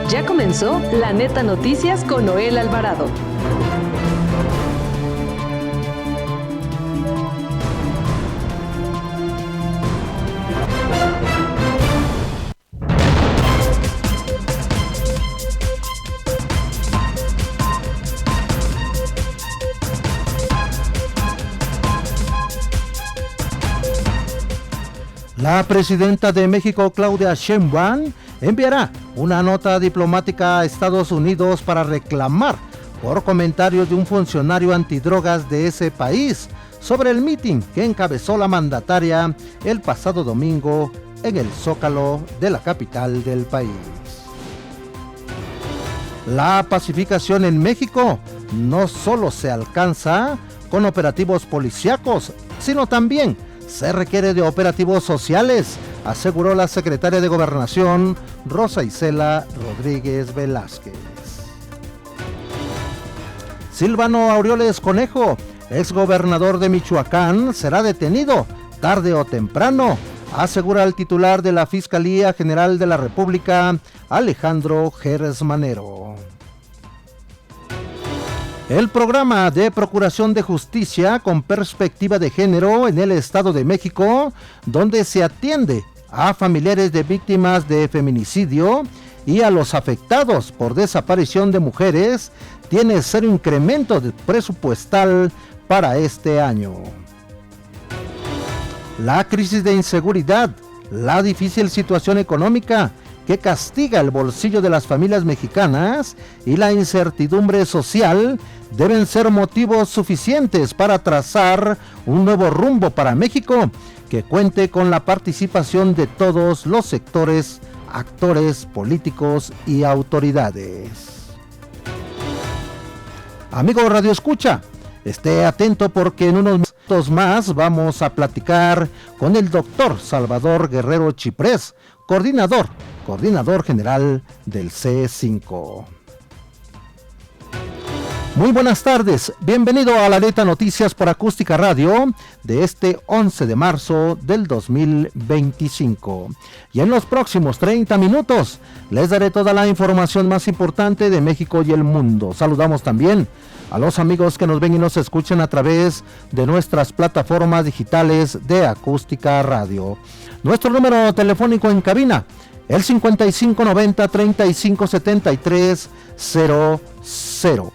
Ya comenzó La Neta Noticias con Noel Alvarado. La presidenta de México, Claudia Sheinbaum, enviará una nota diplomática a Estados Unidos para reclamar por comentarios de un funcionario antidrogas de ese país sobre el mitin que encabezó la mandataria el pasado domingo en el Zócalo de la capital del país. La pacificación en México no solo se alcanza con operativos policíacos, sino también se requiere de operativos sociales, aseguró la secretaria de Gobernación, Rosa Isela Rodríguez Velázquez. Silvano Aureoles Conejo, exgobernador de Michoacán, será detenido tarde o temprano, asegura el titular de la Fiscalía General de la República, Alejandro Gers Manero. El programa de Procuración de Justicia con Perspectiva de Género en el Estado de México, donde se atiende a familiares de víctimas de feminicidio y a los afectados por desaparición de mujeres, tiene cero incremento presupuestal para este año. La crisis de inseguridad, la difícil situación económica que castiga el bolsillo de las familias mexicanas y la incertidumbre social deben ser motivos suficientes para trazar un nuevo rumbo para México que cuente con la participación de todos los sectores, actores políticos y autoridades. Amigo Radio Escucha, esté atento porque en unos minutos más vamos a platicar con el doctor Salvador Guerrero Chiprés, coordinador general del C5. Muy buenas tardes, bienvenido a La Neta Noticias por Acústica Radio de este 11 de marzo del 2025. Y en los próximos 30 minutos les daré toda la información más importante de México y el mundo. Saludamos también a los amigos que nos ven y nos escuchan a través de nuestras plataformas digitales de Acústica Radio. Nuestro número telefónico en cabina, el 5590-3573-00.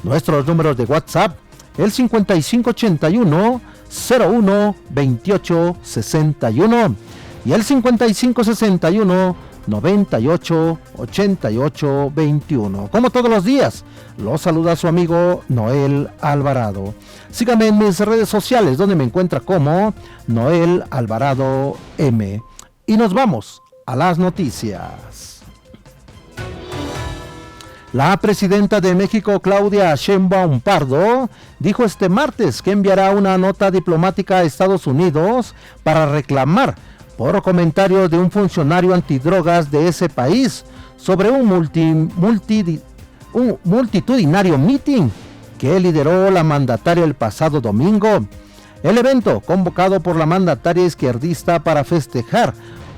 Nuestros números de WhatsApp, el 5581-012861 y el 5561-988821. Como todos los días, los saluda su amigo Noel Alvarado. Sígame en mis redes sociales, donde me encuentra como Noel Alvarado M. Y nos vamos a las noticias. La presidenta de México, Claudia Sheinbaum Pardo, dijo este martes que enviará una nota diplomática a Estados Unidos para reclamar por comentarios de un funcionario antidrogas de ese país sobre un multitudinario meeting que lideró la mandataria el pasado domingo. El evento, convocado por la mandataria izquierdista para festejar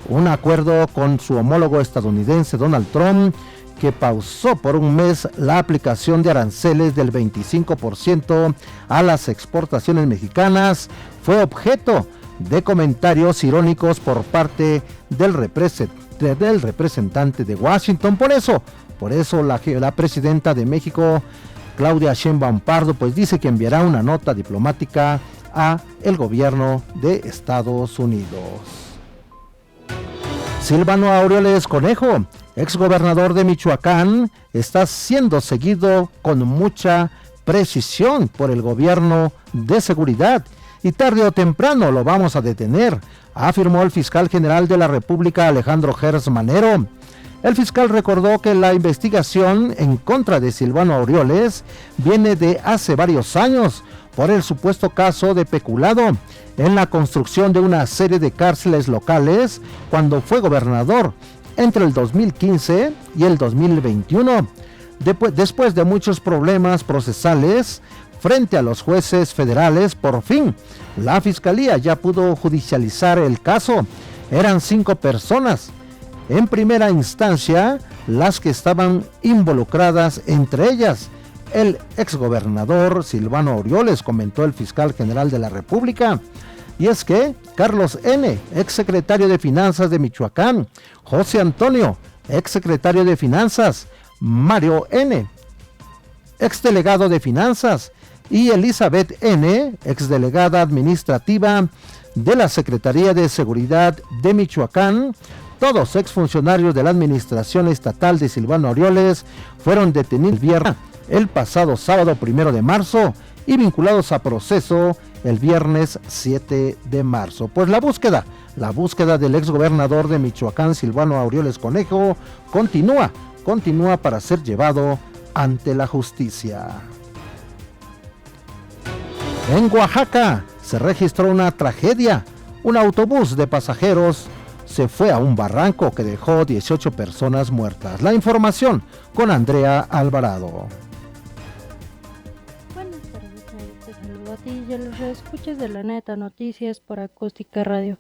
un acuerdo con su homólogo estadounidense Donald Trump, que pausó por un mes la aplicación de aranceles del 25% a las exportaciones mexicanas, fue objeto de comentarios irónicos por parte del representante de Washington. Por eso la presidenta de México, Claudia Sheinbaum Pardo, pues dice que enviará una nota diplomática a el gobierno de Estados Unidos. Silvano Aureoles Conejo, exgobernador de Michoacán, está siendo seguido con mucha precisión por el gobierno de seguridad y tarde o temprano lo vamos a detener, afirmó el fiscal general de la República, Alejandro Gers Manero. El fiscal recordó que la investigación en contra de Silvano Aureoles viene de hace varios años por el supuesto caso de peculado en la construcción de una serie de cárceles locales cuando fue gobernador entre el 2015 y el 2021. Después de muchos problemas procesales frente a los jueces federales, por fin la fiscalía ya pudo judicializar el caso Eran 5 personas. En primera instancia, las que estaban involucradas, entre ellas el exgobernador Silvano Aureoles, comentó el fiscal general de la República. Y es que Carlos N., exsecretario de Finanzas de Michoacán, José Antonio, exsecretario de Finanzas, Mario N., exdelegado de Finanzas, y Elizabeth N., exdelegada administrativa de la Secretaría de Seguridad de Michoacán, todos exfuncionarios de la administración estatal de Silvano Aureoles, fueron detenidos el pasado sábado 1 de marzo y vinculados a proceso el viernes 7 de marzo. Pues la búsqueda del exgobernador de Michoacán, Silvano Aureoles Conejo, continúa para ser llevado ante la justicia. En Oaxaca se registró una tragedia. Un autobús de pasajeros se fue a un barranco que dejó 18 personas muertas. La información con Andrea Alvarado. Buenas tardes, te saludo a ti y a los escuchas de La Neta Noticias por Acústica Radio.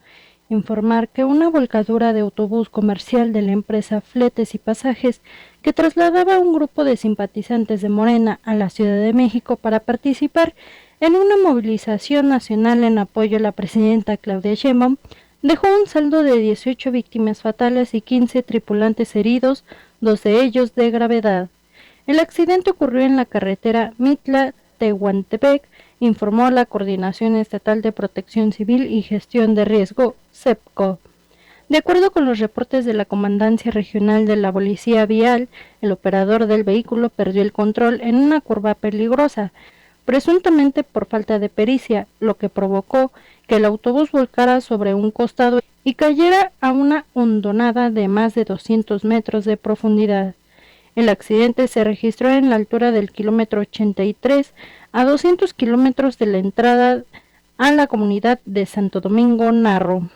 Informar que una volcadura de autobús comercial de la empresa Fletes y Pasajes, que trasladaba a un grupo de simpatizantes de Morena a la Ciudad de México para participar en una movilización nacional en apoyo a la presidenta Claudia Sheinbaum, dejó un saldo de 18 víctimas fatales y 15 tripulantes heridos, 2 de ellos de gravedad. El accidente ocurrió en la carretera Mitla-Tehuantepec, informó la Coordinación Estatal de Protección Civil y Gestión de Riesgo, CEPCO. De acuerdo con los reportes de la Comandancia Regional de la Policía Vial, el operador del vehículo perdió el control en una curva peligrosa, presuntamente por falta de pericia, lo que provocó que el autobús volcara sobre un costado y cayera a una hondonada de más de 200 metros de profundidad. El accidente se registró en la altura del kilómetro 83, a 200 kilómetros de la entrada a la comunidad de Santo Domingo Narro.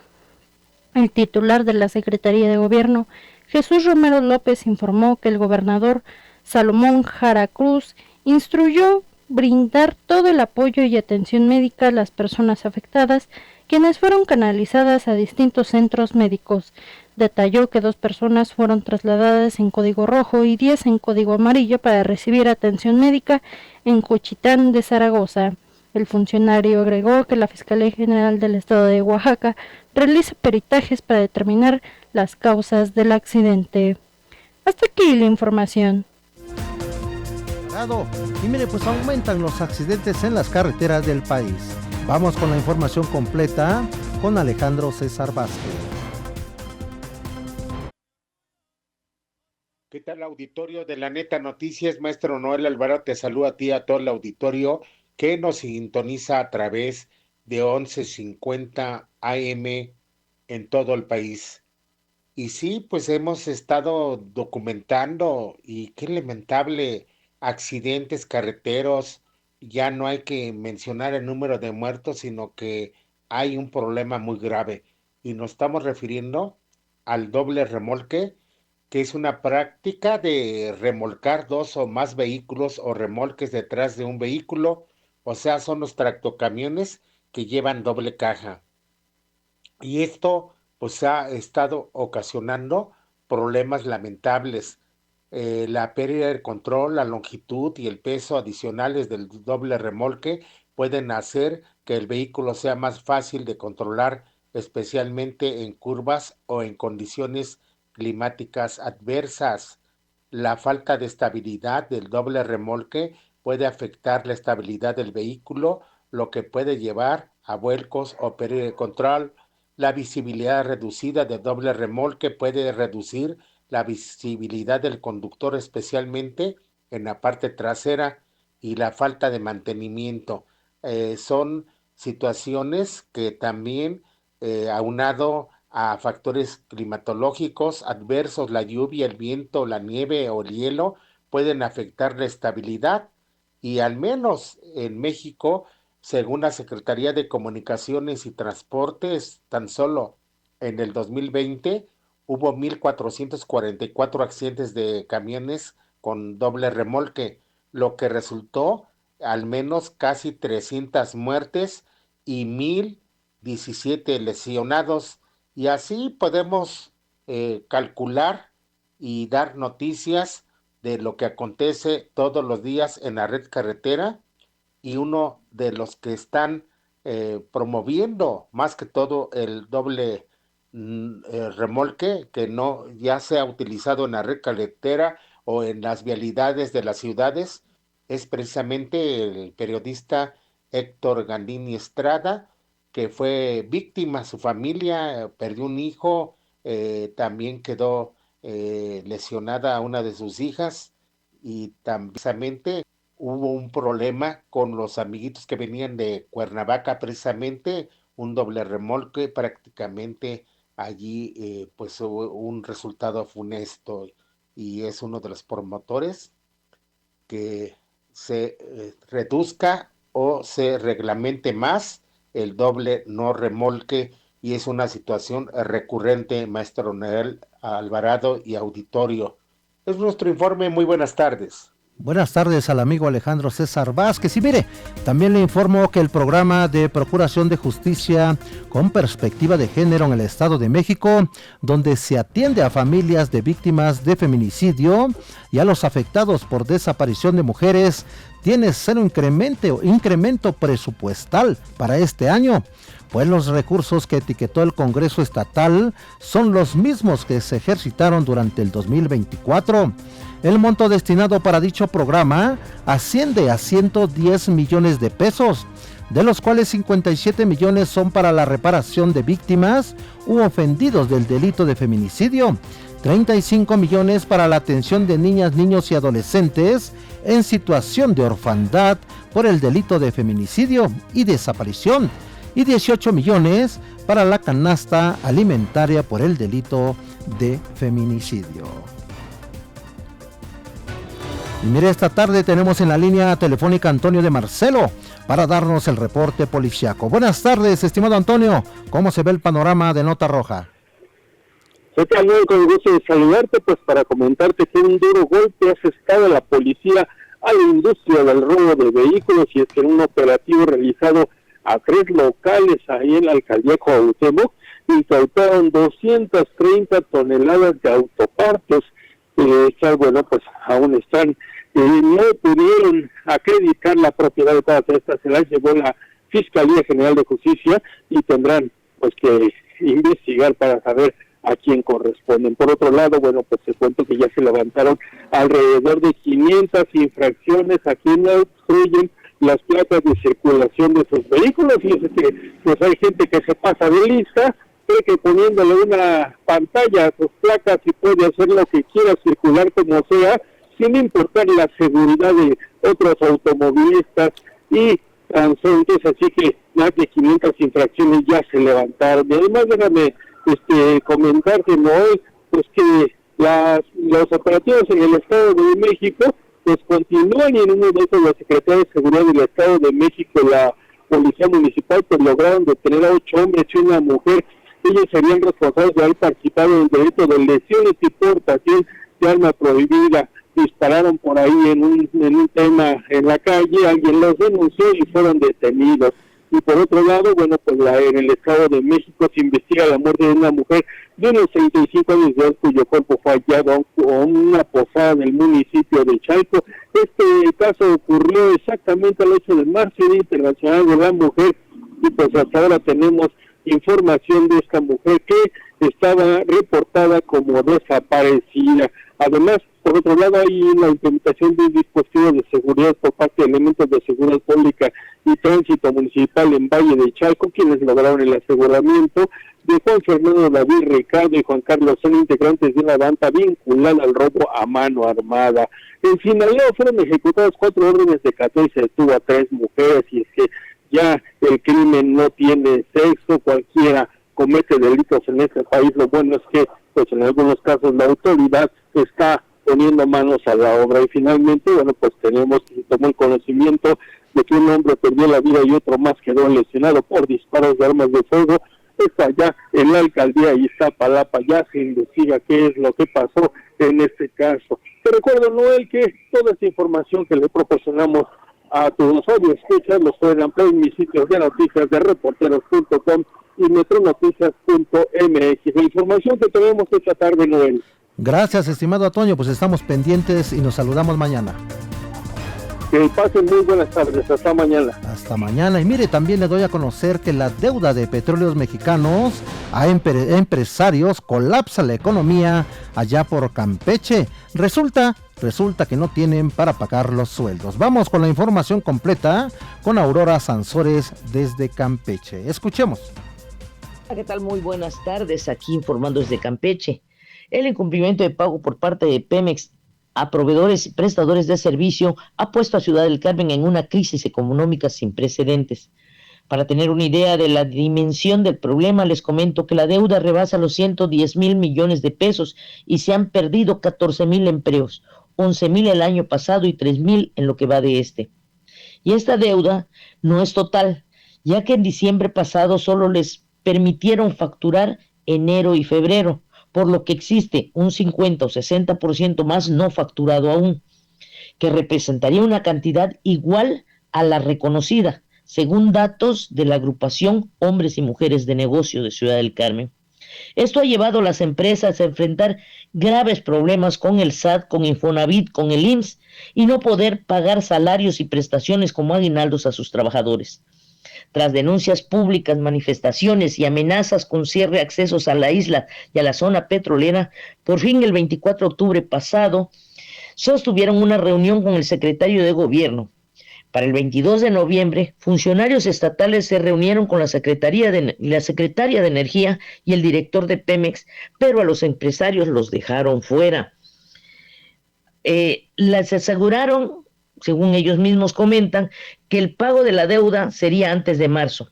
El titular de la Secretaría de Gobierno, Jesús Romero López, informó que el gobernador Salomón Jara Cruz instruyó brindar todo el apoyo y atención médica a las personas afectadas, quienes fueron canalizadas a distintos centros médicos. Detalló que 2 personas fueron trasladadas en código rojo y 10 en código amarillo para recibir atención médica en Cochitán de Zaragoza. El funcionario agregó que la Fiscalía General del Estado de Oaxaca realiza peritajes para determinar las causas del accidente. Hasta aquí la información. Y mire, pues aumentan los accidentes en las carreteras del país. Vamos con la información completa con Alejandro César Vázquez. ¿Qué tal, auditorio de La Neta Noticias? Maestro Noel Alvarado te saluda a ti y a todo el auditorio que nos sintoniza a través de 1150 AM en todo el país. Y sí, pues hemos estado documentando y qué lamentable accidentes carreteros. Ya no hay que mencionar el número de muertos, sino que hay un problema muy grave. Y nos estamos refiriendo al doble remolque, que es una práctica de remolcar 2 o más vehículos o remolques detrás de un vehículo, o sea, son los tractocamiones que llevan doble caja. Y esto pues ha estado ocasionando problemas lamentables. La pérdida de control, la longitud y el peso adicionales del doble remolque pueden hacer que el vehículo sea más fácil de controlar, especialmente en curvas o en condiciones climáticas adversas. La falta de estabilidad del doble remolque puede afectar la estabilidad del vehículo, lo que puede llevar a vuelcos o pérdida de control. La visibilidad reducida de doble remolque puede reducir la visibilidad del conductor, especialmente en la parte trasera, y la falta de mantenimiento. Son situaciones que también, aunado a factores climatológicos adversos, la lluvia, el viento, la nieve o el hielo, pueden afectar la estabilidad. Y al menos en México, según la Secretaría de Comunicaciones y Transportes, tan solo en el 2020 hubo 1,444 accidentes de camiones con doble remolque, lo que resultó al menos casi 300 muertes y 1,017 lesionados. y así podemos calcular y dar noticias de lo que acontece todos los días en la red carretera, y uno de los que están promoviendo más que todo el doble remolque, que no ya se ha utilizado en la red carretera o en las vialidades de las ciudades, es precisamente el periodista Héctor Gandini Estrada, que fue víctima, su familia perdió un hijo, también quedó lesionada una de sus hijas, y también precisamente hubo un problema con los amiguitos que venían de Cuernavaca, precisamente un doble remolque, prácticamente allí pues hubo un resultado funesto, y es uno de los promotores que se reduzca o se reglamente más el doble no remolque, y es una situación recurrente, maestro Noel Alvarado y auditorio. Es nuestro informe, muy buenas tardes. Buenas tardes al amigo Alejandro César Vázquez. Y mire, también le informo que el programa de Procuración de Justicia con Perspectiva de Género en el Estado de México, donde se atiende a familias de víctimas de feminicidio y a los afectados por desaparición de mujeres, tiene cero incremento presupuestal para este año, pues los recursos que etiquetó el Congreso Estatal son los mismos que se ejercitaron durante el 2024. El monto destinado para dicho programa asciende a 110 millones de pesos, de los cuales 57 millones son para la reparación de víctimas u ofendidos del delito de feminicidio, 35 millones para la atención de niñas, niños y adolescentes en situación de orfandad por el delito de feminicidio y desaparición, y 18 millones para la canasta alimentaria por el delito de feminicidio. Y mire, esta tarde tenemos en la línea telefónica a Antonio de Marcelo para darnos el reporte policiaco. Buenas tardes, estimado Antonio. ¿Cómo se ve el panorama de Nota Roja? Soy Carlos, con gusto de saludarte, pues para comentarte que un duro golpe ha asestado la policía a la industria del robo de vehículos, y es que en un operativo realizado a 3 locales ahí en la alcaldía Cuauhtémoc incautaron 230 toneladas de autopartes, que bueno, pues aún están, no pudieron acreditar la propiedad de todas estas, se las llevó la Fiscalía General de Justicia y tendrán pues que investigar para saber a quién corresponden. Por otro lado, bueno, pues te cuento que ya se levantaron alrededor de 500 infracciones a quienes obstruyen las placas de circulación de sus vehículos. Fíjense que pues hay gente que se pasa de lista, cree que poniéndole una pantalla a sus placas y puede hacer lo que quiera, circular como sea, sin importar la seguridad de otros automovilistas y transeúntes, así que más de 500 infracciones ya se levantaron. Y además déjame comentarte, Noel, pues que los operativos en el Estado de México pues continúan, y en uno de ellos la Secretaría de Seguridad del Estado de México, la Policía Municipal, pues lograron detener a 8 hombres y una mujer. Ellos serían responsables de haber participado en el delito de lesiones y portación de arma prohibida. Dispararon por ahí en un tema en la calle, alguien los denunció y fueron detenidos. Y por otro lado, bueno, pues en el Estado de México se investiga la muerte de una mujer de unos 35 años de edad cuyo cuerpo fue hallado en una posada del municipio de Chalco. Este caso ocurrió exactamente el 8 de marzo, Día Internacional de la Mujer, y pues hasta ahora tenemos información de esta mujer que estaba reportada como desaparecida. Además, por otro lado, hay la implementación de un dispositivo de seguridad por parte de elementos de seguridad pública y tránsito municipal en Valle de Chalco, quienes lograron el aseguramiento de Juan Fernando David Ricardo y Juan Carlos, son integrantes de una banda vinculada al robo a mano armada. En Sinaloa fueron ejecutadas 4 órdenes de cateo y se detuvo a 3 mujeres, y es que ya el crimen no tiene sexo, cualquiera comete delitos en este país. Lo bueno es que pues en algunos casos la autoridad está poniendo manos a la obra. Y finalmente, bueno, pues tenemos que tomar el conocimiento de que un hombre perdió la vida y otro más quedó lesionado por disparos de armas de fuego. Está allá en la alcaldía Iztapalapa, ya se investiga qué es lo que pasó en este caso. Te recuerdo, Noel, que toda esta información que le proporcionamos a tus audios escuchas los pueden ampliar en mis sitios de noticias de reporteros.com y metronoticias.mx. La información que tenemos esta tarde, Noel. Gracias, estimado Antonio, pues estamos pendientes y nos saludamos mañana. Que pasen muy buenas tardes, hasta mañana. Hasta mañana. Y mire, también le doy a conocer que la deuda de Petróleos Mexicanos a empresarios colapsa la economía allá por Campeche. Resulta que no tienen para pagar los sueldos. Vamos con la información completa con Aurora Sansores desde Campeche. Escuchemos. ¿Qué tal? Muy buenas tardes, aquí informando desde Campeche. El incumplimiento de pago por parte de Pemex a proveedores y prestadores de servicio ha puesto a Ciudad del Carmen en una crisis económica sin precedentes. Para tener una idea de la dimensión del problema, les comento que la deuda rebasa los 110,000 millones de pesos y se han perdido 14,000 empleos, 11,000 el año pasado y 3,000 en lo que va de este. Y esta deuda no es total, ya que en diciembre pasado solo les permitieron facturar enero y febrero, por lo que existe un 50 o 60% más no facturado aún, que representaría una cantidad igual a la reconocida, según datos de la agrupación Hombres y Mujeres de Negocio de Ciudad del Carmen. Esto ha llevado a las empresas a enfrentar graves problemas con el SAT, con Infonavit, con el IMSS, y no poder pagar salarios y prestaciones como aguinaldos a sus trabajadores. Tras denuncias públicas, manifestaciones y amenazas con cierre de accesos a la isla y a la zona petrolera, por fin el 24 de octubre pasado, sostuvieron una reunión con el secretario de Gobierno. Para el 22 de noviembre, funcionarios estatales se reunieron con la secretaria de Energía y el director de Pemex, pero a los empresarios los dejaron fuera. Les aseguraron, según ellos mismos comentan, que el pago de la deuda sería antes de marzo.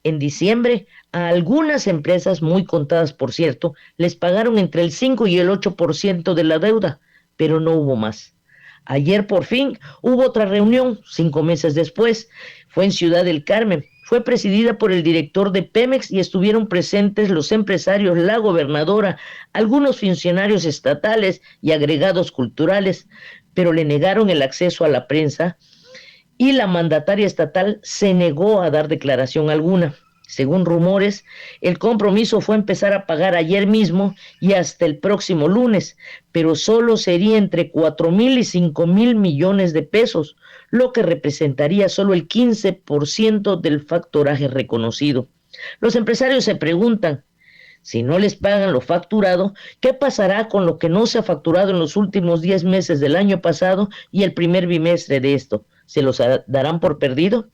En diciembre, a algunas empresas, muy contadas por cierto, les pagaron entre el 5 y el 8% de la deuda, pero no hubo más. Ayer por fin hubo otra reunión, 5 meses después, fue en Ciudad del Carmen. Fue presidida por el director de Pemex y estuvieron presentes los empresarios, la gobernadora, algunos funcionarios estatales y agregados culturales, pero le negaron el acceso a la prensa y la mandataria estatal se negó a dar declaración alguna. Según rumores, el compromiso fue empezar a pagar ayer mismo y hasta el próximo lunes, pero solo sería entre 4,000 y 5,000 millones de pesos, lo que representaría solo el 15% del factoraje reconocido. Los empresarios se preguntan, si no les pagan lo facturado, ¿qué pasará con lo que no se ha facturado en los últimos 10 meses del año pasado y el primer bimestre de esto? ¿Se los darán por perdido?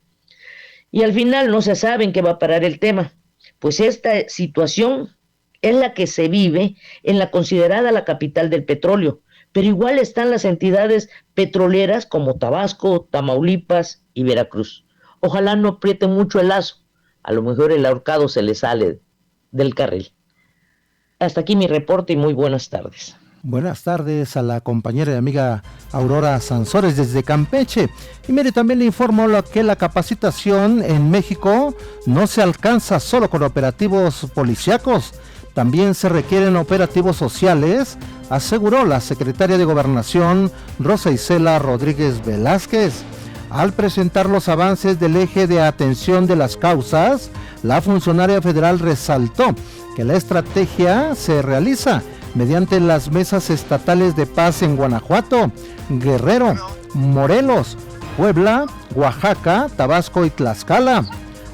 Y al final no se sabe en qué va a parar el tema, pues esta situación es la que se vive en la considerada la capital del petróleo, pero igual están las entidades petroleras como Tabasco, Tamaulipas y Veracruz. Ojalá no apriete mucho el lazo, a lo mejor el ahorcado se le sale del carril. Hasta aquí mi reporte y muy buenas tardes. Buenas tardes a la compañera y amiga Aurora Sansores desde Campeche. Y mire, también le informo que la capacitación en México no se alcanza solo con operativos policíacos, también se requieren operativos sociales, aseguró la secretaria de Gobernación Rosa Isela Rodríguez Velázquez. Al presentar los avances del eje de atención de las causas, la funcionaria federal resaltó que la estrategia se realiza mediante las mesas estatales de paz en Guanajuato, Guerrero, Morelos, Puebla, Oaxaca, Tabasco y Tlaxcala.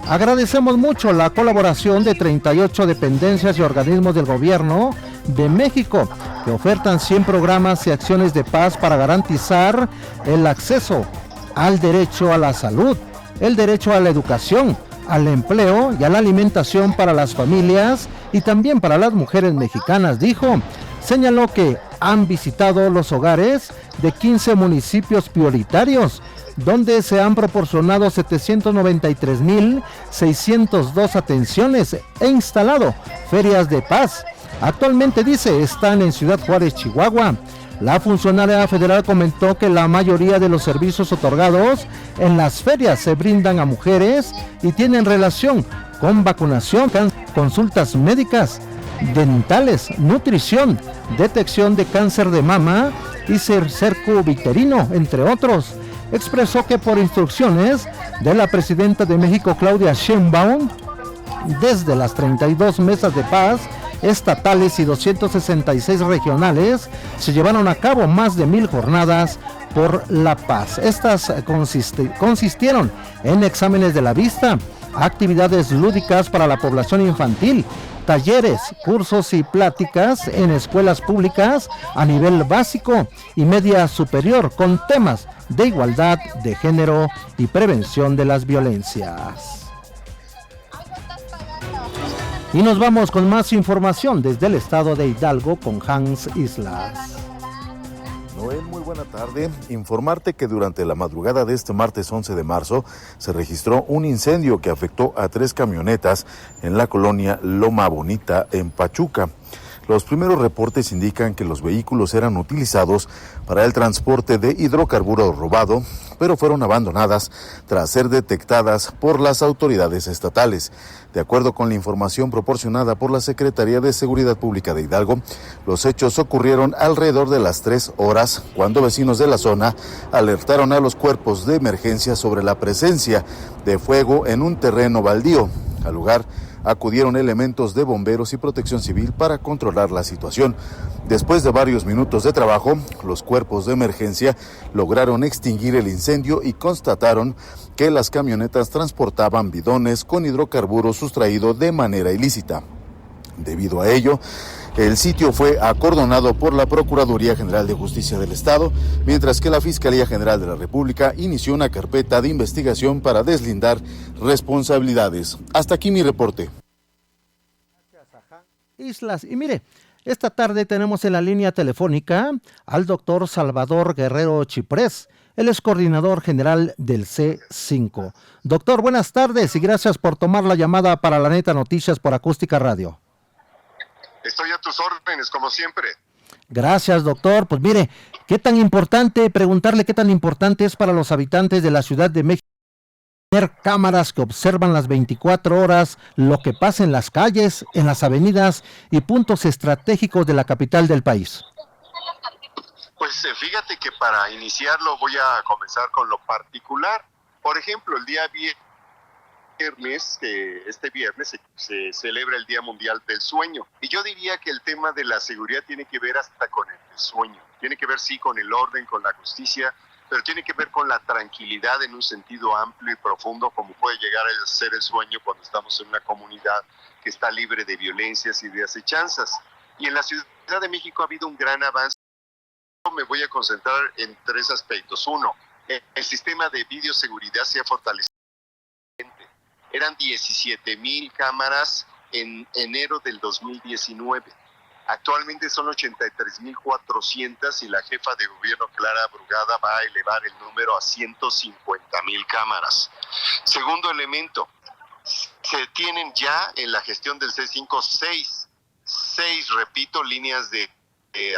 Agradecemos mucho la colaboración de 38 dependencias y organismos del gobierno de México que ofertan 100 programas y acciones de paz para garantizar el acceso al derecho a la salud, el derecho a la educación, al empleo y a la alimentación para las familias y también para las mujeres mexicanas, dijo. Señaló que han visitado los hogares de 15 municipios prioritarios, donde se han proporcionado 793,602 atenciones e instalado ferias de paz. Actualmente, dice, están en Ciudad Juárez, Chihuahua. La funcionaria federal comentó que la mayoría de los servicios otorgados en las ferias se brindan a mujeres y tienen relación con vacunación, consultas médicas, dentales, nutrición, detección de cáncer de mama y cerco viterino, entre otros. Expresó que por instrucciones de la presidenta de México, Claudia Sheinbaum, Desde las 32 mesas de paz estatales y 266 regionales se llevaron a cabo más de 1000 jornadas por la paz. Estas consistieron en exámenes de la vista, actividades lúdicas para la población infantil, talleres, cursos y pláticas en escuelas públicas a nivel básico y media superior con temas de igualdad de género y prevención de las violencias. Y nos vamos con más información desde el estado de Hidalgo con Hans Islas. Noel, muy buena tarde. Informarte que durante la madrugada de este martes 11 de marzo se registró un incendio que afectó a 3 camionetas en la colonia Loma Bonita, en Pachuca. Los primeros reportes indican que los vehículos eran utilizados para el transporte de hidrocarburo robado, pero fueron abandonadas tras ser detectadas por las autoridades estatales. De acuerdo con la información proporcionada por la Secretaría de Seguridad Pública de Hidalgo, los hechos ocurrieron alrededor de las 3 horas, cuando vecinos de la zona alertaron a los cuerpos de emergencia sobre la presencia de fuego en un terreno baldío. Al lugar acudieron elementos de bomberos y protección civil para controlar la situación. Después de varios minutos de trabajo, los cuerpos de emergencia lograron extinguir el incendio y constataron que las camionetas transportaban bidones con hidrocarburo sustraído de manera ilícita. Debido a ello, el sitio fue acordonado por la Procuraduría General de Justicia del Estado, mientras que la Fiscalía General de la República inició una carpeta de investigación para deslindar responsabilidades. Hasta aquí mi reporte. Islas, y mire, esta tarde tenemos en la línea telefónica al doctor Salvador Guerrero Chiprés. Él es coordinador general del C5. Doctor, buenas tardes y gracias por tomar la llamada para La Neta Noticias por Acústica Radio. Estoy a tus órdenes, como siempre. Gracias, doctor. Pues mire, preguntarle qué tan importante es para los habitantes de la Ciudad de México tener cámaras que observan las 24 horas lo que pasa en las calles, en las avenidas y puntos estratégicos de la capital del país. Pues fíjate que para iniciarlo voy a comenzar con lo particular. Por ejemplo, el día viernes, este viernes se celebra el Día Mundial del Sueño. Y yo diría que el tema de la seguridad tiene que ver hasta con el sueño. Tiene que ver, sí, con el orden, con la justicia, pero tiene que ver con la tranquilidad en un sentido amplio y profundo, como puede llegar a ser el sueño cuando estamos en una comunidad que está libre de violencias y de acechanzas. Y en la Ciudad de México ha habido un gran avance. Me voy a concentrar en 3 aspectos. 1, el sistema de videoseguridad se ha fortalecido. Eran 17,000 cámaras en enero del 2019. Actualmente son 83,400 y la jefa de gobierno, Clara Brugada, va a elevar el número a 150,000 cámaras. Segundo elemento, se tienen ya en la gestión del C5 seis, repito, líneas de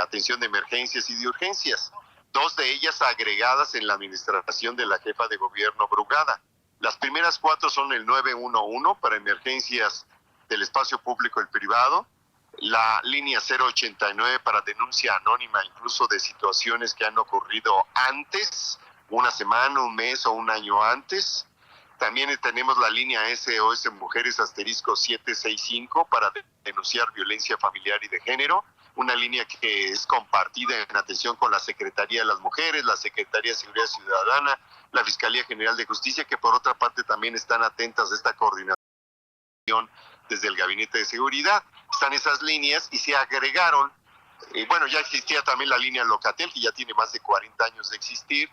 atención de emergencias y de urgencias. 2 de ellas agregadas en la administración de la jefa de gobierno Brugada. Las primeras 4 son el 911 para emergencias del espacio público y privado, la línea 089 para denuncia anónima incluso de situaciones que han ocurrido antes, una semana, un mes o un año antes. También tenemos la línea SOS Mujeres *765 para denunciar violencia familiar y de género, una línea que es compartida en atención con la Secretaría de las Mujeres, la Secretaría de Seguridad Ciudadana, la Fiscalía General de Justicia, que por otra parte también están atentas a esta coordinación desde el Gabinete de Seguridad. Están esas líneas y se agregaron, ya existía también la línea Locatel, que ya tiene más de 40 años de existir,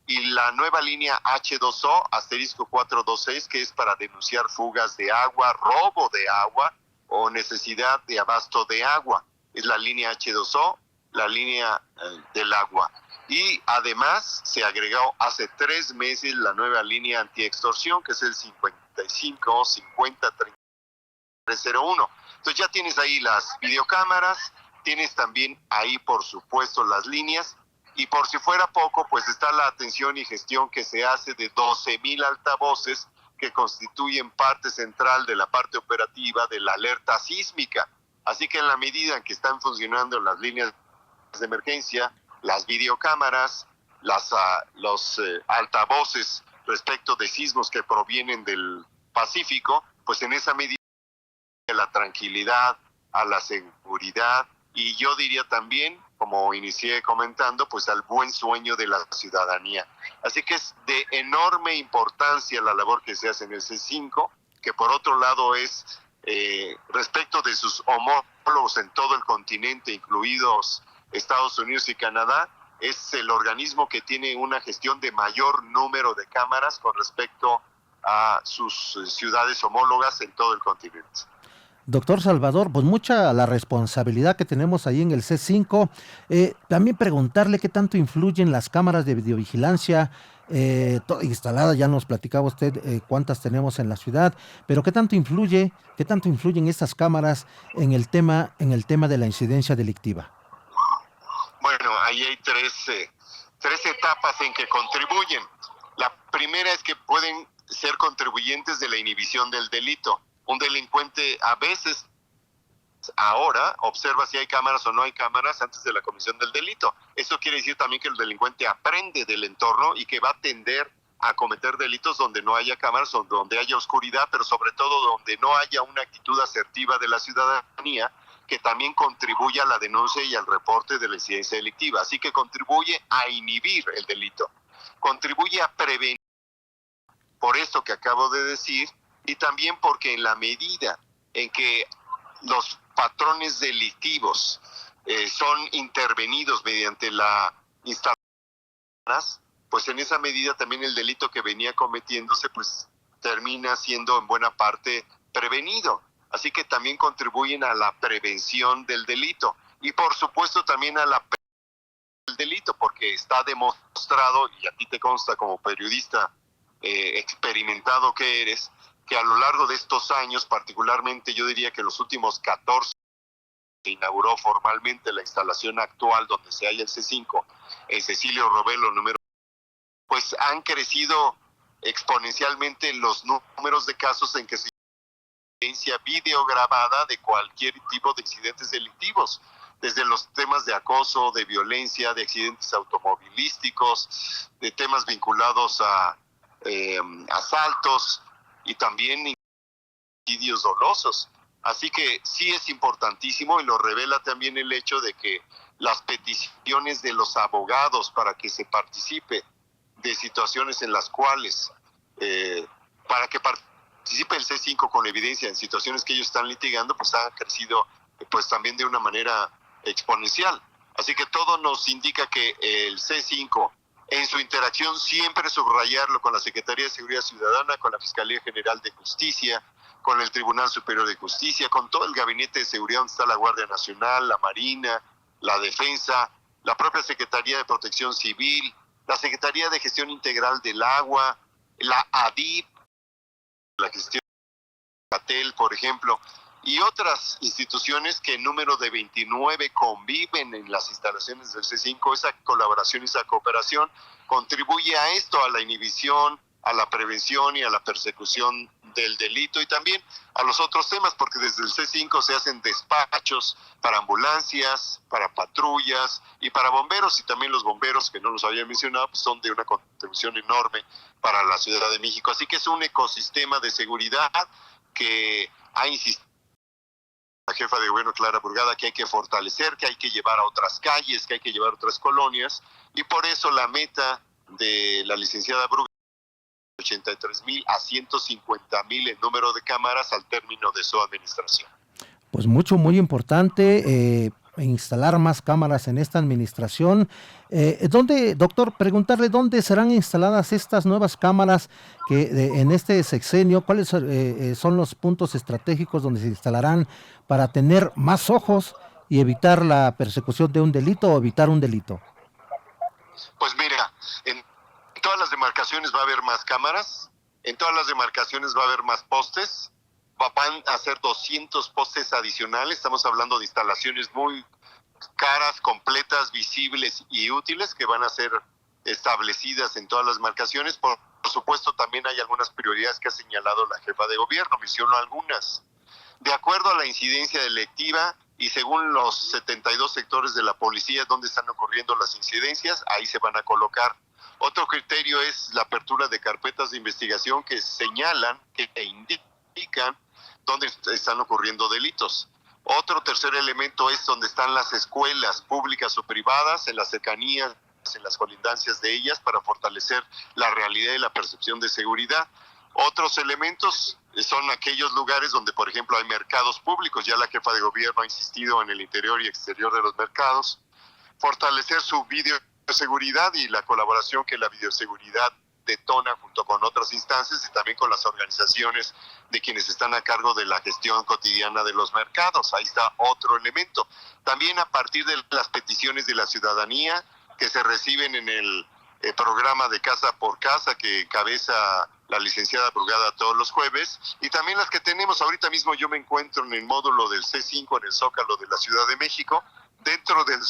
y la nueva línea H2O, *426, que es para denunciar fugas de agua, robo de agua o necesidad de abasto de agua. Es la línea H2O, la línea del agua. Y además se agregó hace 3 meses la nueva línea antiextorsión, que es el 55 50 301. Entonces ya tienes ahí las videocámaras, tienes también ahí por supuesto las líneas, y por si fuera poco, pues está la atención y gestión que se hace de 12,000 altavoces que constituyen parte central de la parte operativa de la alerta sísmica. Así que en la medida en que están funcionando las líneas de emergencia, las videocámaras, los altavoces respecto de sismos que provienen del Pacífico, pues en esa medida la tranquilidad, a la seguridad y yo diría también, como inicié comentando, pues al buen sueño de la ciudadanía. Así que es de enorme importancia la labor que se hace en el C5, que por otro lado es respecto de sus homólogos en todo el continente, incluidos Estados Unidos y Canadá, es el organismo que tiene una gestión de mayor número de cámaras con respecto a sus ciudades homólogas en todo el continente. Doctor Salvador, pues mucha la responsabilidad que tenemos ahí en el C5. También preguntarle qué tanto influyen las cámaras de videovigilancia instaladas, ya nos platicaba usted cuántas tenemos en la ciudad, pero qué tanto influyen estas cámaras en el tema de la incidencia delictiva. Bueno, ahí hay tres etapas en que contribuyen. La primera es que pueden ser contribuyentes de la inhibición del delito. Un delincuente a veces ahora observa si hay cámaras o no hay cámaras antes de la comisión del delito. Eso quiere decir también que el delincuente aprende del entorno y que va a tender a cometer delitos donde no haya cámaras o donde haya oscuridad, pero sobre todo donde no haya una actitud asertiva de la ciudadanía que también contribuye a la denuncia y al reporte de la incidencia delictiva. Así que contribuye a inhibir el delito, contribuye a prevenir, por esto que acabo de decir, y también porque en la medida en que los patrones delictivos son intervenidos mediante la instalación, pues en esa medida también el delito que venía cometiéndose pues termina siendo en buena parte prevenido. Así que también contribuyen a la prevención del delito y por supuesto también a la prevención del delito, porque está demostrado, y a ti te consta como periodista experimentado que eres, que a lo largo de estos años, particularmente yo diría que los últimos 14, se inauguró formalmente la instalación actual donde se halla el C5, en Cecilio Robelo número, pues han crecido exponencialmente los números de casos en que se evidencia videograbada de cualquier tipo de incidentes delictivos, desde los temas de acoso, de violencia, de accidentes automovilísticos, de temas vinculados a asaltos y también homicidios dolosos. Así que sí es importantísimo y lo revela también el hecho de que las peticiones de los abogados para que se participe de situaciones en las cuales, para que participe el C5 con evidencia en situaciones que ellos están litigando, pues ha crecido pues también de una manera exponencial. Así que todo nos indica que el C5, en su interacción siempre subrayarlo con la Secretaría de Seguridad Ciudadana, con la Fiscalía General de Justicia, con el Tribunal Superior de Justicia, con todo el Gabinete de Seguridad donde está la Guardia Nacional, la Marina, la Defensa, la propia Secretaría de Protección Civil, la Secretaría de Gestión Integral del Agua, la ADIP, la gestión de Patel, por ejemplo, y otras instituciones que en número de 29 conviven en las instalaciones del C5. Esa colaboración y esa cooperación contribuye a esto, a la inhibición, a la prevención y a la persecución del delito y también a los otros temas, porque desde el C5 se hacen despachos para ambulancias, para patrullas y para bomberos, y también los bomberos, que no los había mencionado, pues son de una contribución enorme para la Ciudad de México. Así que es un ecosistema de seguridad que ha insistido la jefa de gobierno Clara Burgada que hay que fortalecer, que hay que llevar a otras calles, que hay que llevar a otras colonias, y por eso la meta de la licenciada Burgada 83,000 a 150,000 el número de cámaras al término de su administración. Pues muy importante instalar más cámaras en esta administración. Doctor, preguntarle dónde serán instaladas estas nuevas cámaras que en este sexenio, cuáles son los puntos estratégicos donde se instalarán para tener más ojos y evitar la persecución de un delito o evitar un delito. Pues mira, en todas las demarcaciones va a haber más cámaras, en todas las demarcaciones va a haber más postes, van a ser 200 postes adicionales, estamos hablando de instalaciones muy caras, completas, visibles y útiles que van a ser establecidas en todas las demarcaciones. Por supuesto, también hay algunas prioridades que ha señalado la jefa de gobierno, menciono algunas. De acuerdo a la incidencia delictiva y según los 72 sectores de la policía donde están ocurriendo las incidencias, ahí se van a colocar. Otro criterio es la apertura de carpetas de investigación que señalan, que indican donde están ocurriendo delitos. Otro tercer elemento es donde están las escuelas públicas o privadas, en las cercanías, en las colindancias de ellas, para fortalecer la realidad y la percepción de seguridad. Otros elementos son aquellos lugares donde, por ejemplo, hay mercados públicos. Ya la jefa de gobierno ha insistido en el interior y exterior de los mercados. Fortalecer su videoseguridad y la colaboración que la videoseguridad detona junto con otras instancias y también con las organizaciones de quienes están a cargo de la gestión cotidiana de los mercados. Ahí está otro elemento. También a partir de las peticiones de la ciudadanía que se reciben en el programa de Casa por Casa que encabeza la licenciada Brugada todos los jueves, y también las que tenemos ahorita mismo. Yo me encuentro en el módulo del C5 en el Zócalo de la Ciudad de México, dentro del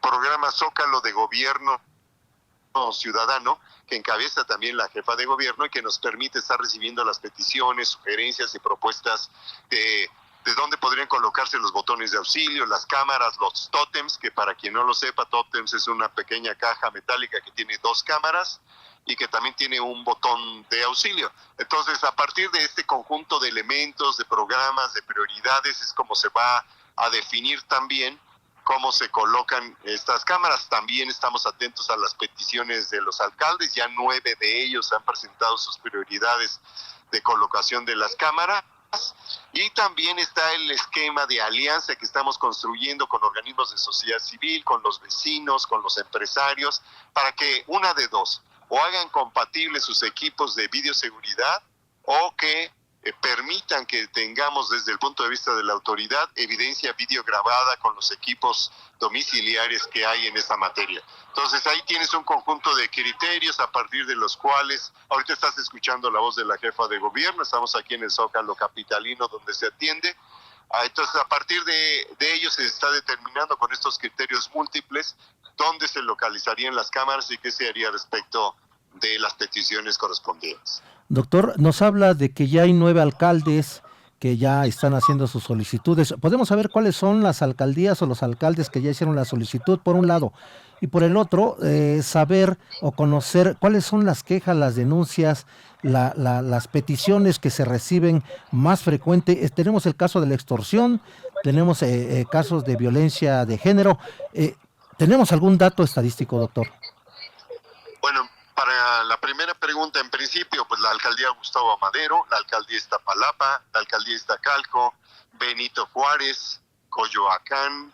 programa Zócalo de Gobierno Ciudadano, que encabeza también la jefa de gobierno y que nos permite estar recibiendo las peticiones, sugerencias y propuestas de dónde podrían colocarse los botones de auxilio, las cámaras, los tótems, que para quien no lo sepa, tótems es una pequeña caja metálica que tiene 2 cámaras y que también tiene un botón de auxilio. Entonces, a partir de este conjunto de elementos, de programas, de prioridades, es como se va a definir también cómo se colocan estas cámaras. También estamos atentos a las peticiones de los alcaldes. Ya 9 de ellos han presentado sus prioridades de colocación de las cámaras. Y también está el esquema de alianza que estamos construyendo con organismos de sociedad civil, con los vecinos, con los empresarios, para que una de dos, o hagan compatibles sus equipos de videoseguridad o que permitan que tengamos desde el punto de vista de la autoridad evidencia videograbada con los equipos domiciliarios que hay en esta materia. Entonces ahí tienes un conjunto de criterios a partir de los cuales, ahorita estás escuchando la voz de la jefa de gobierno, estamos aquí en el Zócalo capitalino donde se atiende. Entonces a partir de ellos se está determinando con estos criterios múltiples dónde se localizarían las cámaras y qué se haría respecto de las peticiones correspondientes. Doctor, nos habla de que ya hay 9 alcaldes que ya están haciendo sus solicitudes. ¿Podemos saber cuáles son las alcaldías o los alcaldes que ya hicieron la solicitud, por un lado? Y por el otro, saber o conocer cuáles son las quejas, las denuncias, las peticiones que se reciben más frecuente. Tenemos el caso de la extorsión, tenemos casos de violencia de género. ¿Tenemos algún dato estadístico, doctor? Bueno, para la primera pregunta, en principio, pues la alcaldía Gustavo Amadero, la alcaldía Iztapalapa, la alcaldía Iztacalco, Benito Juárez, Coyoacán.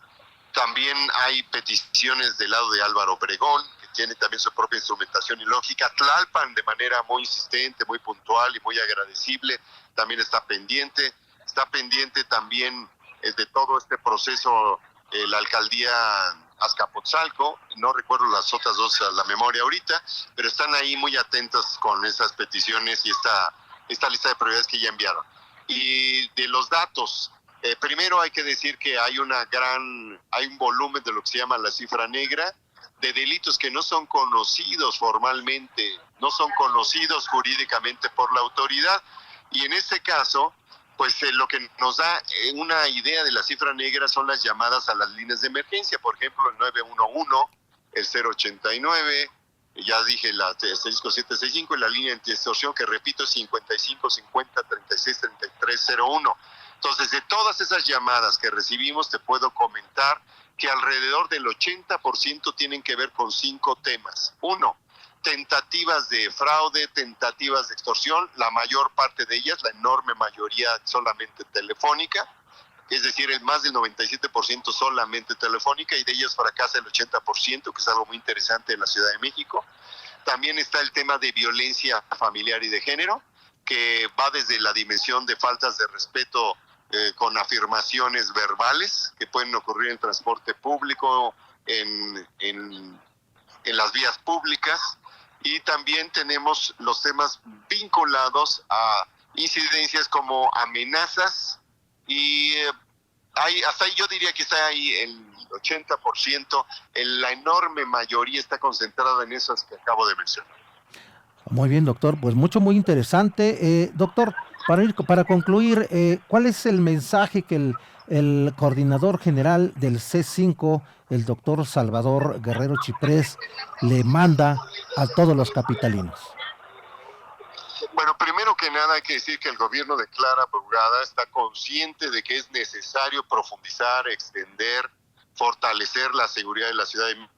También hay peticiones del lado de Álvaro Obregón, que tiene también su propia instrumentación y lógica. Tlalpan, de manera muy insistente, muy puntual y muy agradecible, también está pendiente. Está pendiente también de todo este proceso la alcaldía Azcapotzalco, no recuerdo las otras dos a la memoria ahorita, pero están ahí muy atentos con esas peticiones y esta lista de prioridades que ya enviaron. Y de los datos, primero hay que decir que hay un volumen de lo que se llama la cifra negra, de delitos que no son conocidos formalmente, no son conocidos jurídicamente por la autoridad, y en este caso, pues lo que nos da una idea de la cifra negra son las llamadas a las líneas de emergencia, por ejemplo el 911, el 089, ya dije la 6765 y la línea de extorsión que repito es 55 50 36 33 01. Entonces de todas esas llamadas que recibimos te puedo comentar que alrededor del 80% tienen que ver con 5 temas. 1, tentativas de fraude, tentativas de extorsión, la mayor parte de ellas, la enorme mayoría solamente telefónica, es decir, el más del 97% solamente telefónica, y de ellas fracasa el 80%, que es algo muy interesante en la Ciudad de México. También está el tema de violencia familiar y de género, que va desde la dimensión de faltas de respeto con afirmaciones verbales que pueden ocurrir en transporte público, en las vías públicas, y también tenemos los temas vinculados a incidencias como amenazas, y hasta ahí yo diría que está ahí el 80%, la enorme mayoría está concentrada en esas que acabo de mencionar. Muy bien, doctor, pues muy interesante. Doctor, para concluir, ¿cuál es el mensaje que el coordinador general del C5, el doctor Salvador Guerrero Chiprés, le manda a todos los capitalinos? Bueno, primero que nada hay que decir que el gobierno de Clara Brugada está consciente de que es necesario profundizar, extender, fortalecer la seguridad de la ciudad de México.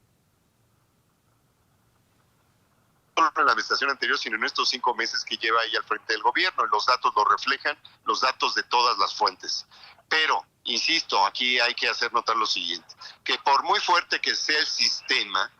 No solo en la administración anterior, sino en estos 5 meses que lleva ahí al frente del gobierno. Los datos lo reflejan, los datos de todas las fuentes. Pero, insisto, aquí hay que hacer notar lo siguiente, que por muy fuerte que sea el sistema,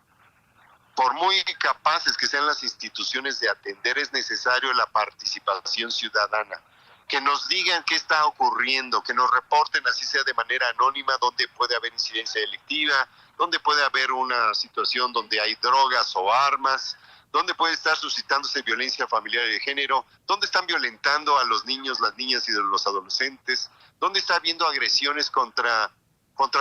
por muy capaces que sean las instituciones de atender, es necesario la participación ciudadana. Que nos digan qué está ocurriendo, que nos reporten, así sea de manera anónima, dónde puede haber incidencia delictiva, dónde puede haber una situación donde hay drogas o armas, dónde puede estar suscitándose violencia familiar y de género, dónde están violentando a los niños, las niñas y los adolescentes, dónde está habiendo agresiones contra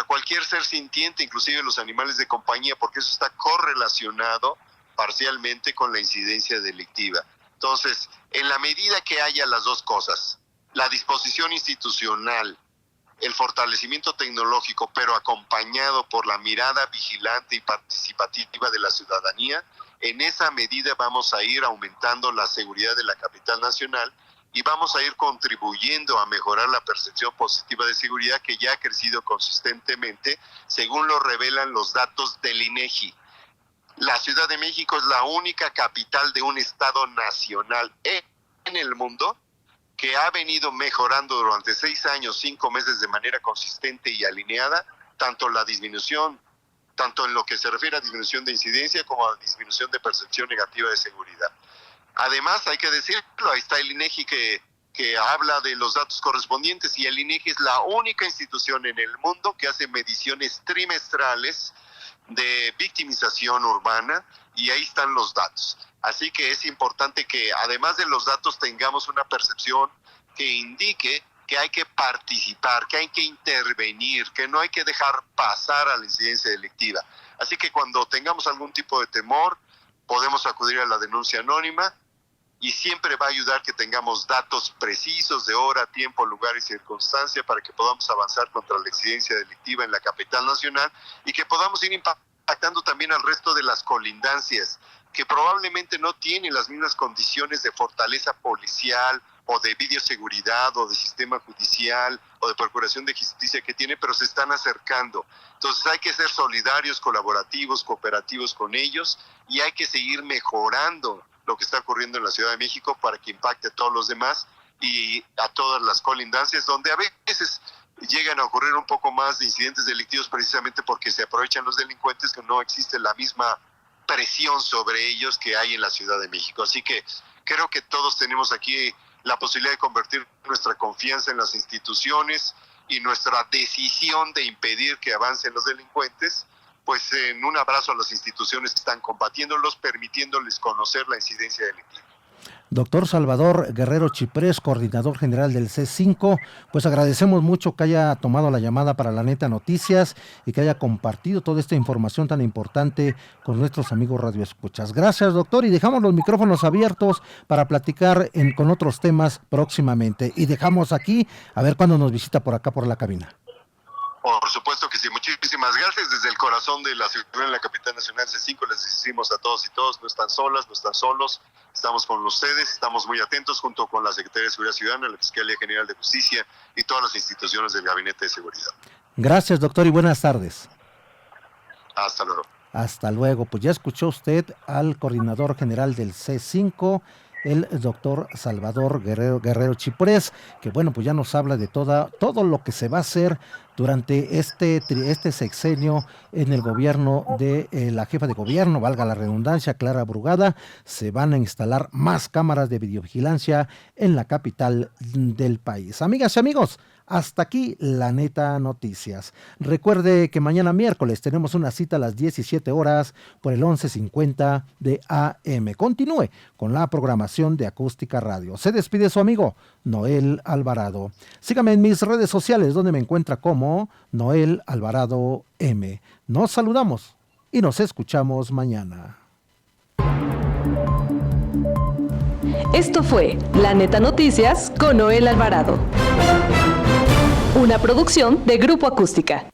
cualquier ser sintiente, inclusive los animales de compañía, porque eso está correlacionado parcialmente con la incidencia delictiva. Entonces, en la medida que haya las dos cosas, la disposición institucional, el fortalecimiento tecnológico, pero acompañado por la mirada vigilante y participativa de la ciudadanía, en esa medida vamos a ir aumentando la seguridad de la capital nacional y vamos a ir contribuyendo a mejorar la percepción positiva de seguridad que ya ha crecido consistentemente, según lo revelan los datos del INEGI. La Ciudad de México es la única capital de un estado nacional en el mundo que ha venido mejorando durante 6 años, 5 meses de manera consistente y alineada, tanto en lo que se refiere a disminución de incidencia como a disminución de percepción negativa de seguridad. Además, hay que decirlo, ahí está el INEGI que habla de los datos correspondientes, y el INEGI es la única institución en el mundo que hace mediciones trimestrales de victimización urbana, y ahí están los datos. Así que es importante que además de los datos tengamos una percepción que indique que hay que participar, que hay que intervenir, que no hay que dejar pasar a la incidencia delictiva. Así que cuando tengamos algún tipo de temor, podemos acudir a la denuncia anónima, y siempre va a ayudar que tengamos datos precisos de hora, tiempo, lugar y circunstancia para que podamos avanzar contra la incidencia delictiva en la capital nacional y que podamos ir impactando también al resto de las colindancias que probablemente no tienen las mismas condiciones de fortaleza policial o de videoseguridad o de sistema judicial o de procuración de justicia que tiene, pero se están acercando. Entonces hay que ser solidarios, colaborativos, cooperativos con ellos, y hay que seguir mejorando lo que está ocurriendo en la Ciudad de México para que impacte a todos los demás y a todas las colindancias donde a veces llegan a ocurrir un poco más de incidentes delictivos precisamente porque se aprovechan los delincuentes, que no existe la misma presión sobre ellos que hay en la Ciudad de México. Así que creo que todos tenemos aquí la posibilidad de convertir nuestra confianza en las instituciones y nuestra decisión de impedir que avancen los delincuentes, pues en un abrazo a las instituciones que están combatiéndolos, permitiéndoles conocer la incidencia delictiva. Doctor Salvador Guerrero Chiprés, coordinador general del C5, pues agradecemos mucho que haya tomado la llamada para La Neta Noticias y que haya compartido toda esta información tan importante con nuestros amigos radioescuchas. Gracias, doctor, y dejamos los micrófonos abiertos para platicar con otros temas próximamente. Y dejamos aquí, a ver cuándo nos visita por acá por la cabina. Por supuesto que sí, muchísimas gracias. Desde el corazón de la ciudad en la capital nacional C5 les decimos a todos y todos, no están solas, no están solos, estamos con ustedes, estamos muy atentos junto con la Secretaría de Seguridad Ciudadana, la Fiscalía General de Justicia y todas las instituciones del Gabinete de Seguridad. Gracias, doctor, y buenas tardes. Hasta luego. Hasta luego. Pues ya escuchó usted al coordinador general del C5, el doctor Salvador Guerrero Chiprés, que bueno, pues ya nos habla de todo lo que se va a hacer durante este sexenio en el gobierno de la jefa de gobierno, valga la redundancia, Clara Brugada. Se van a instalar más cámaras de videovigilancia en la capital del país. Amigas y amigos, hasta aquí La Neta Noticias. Recuerde que mañana miércoles tenemos una cita a las 17 horas por el 1150 de AM. Continúe con la programación de Acústica Radio. Se despide su amigo Noel Alvarado. Sígame en mis redes sociales, donde me encuentra como Noel Alvarado M. Nos saludamos y nos escuchamos mañana. Esto fue La Neta Noticias con Noel Alvarado. Una producción de Grupo Acústica.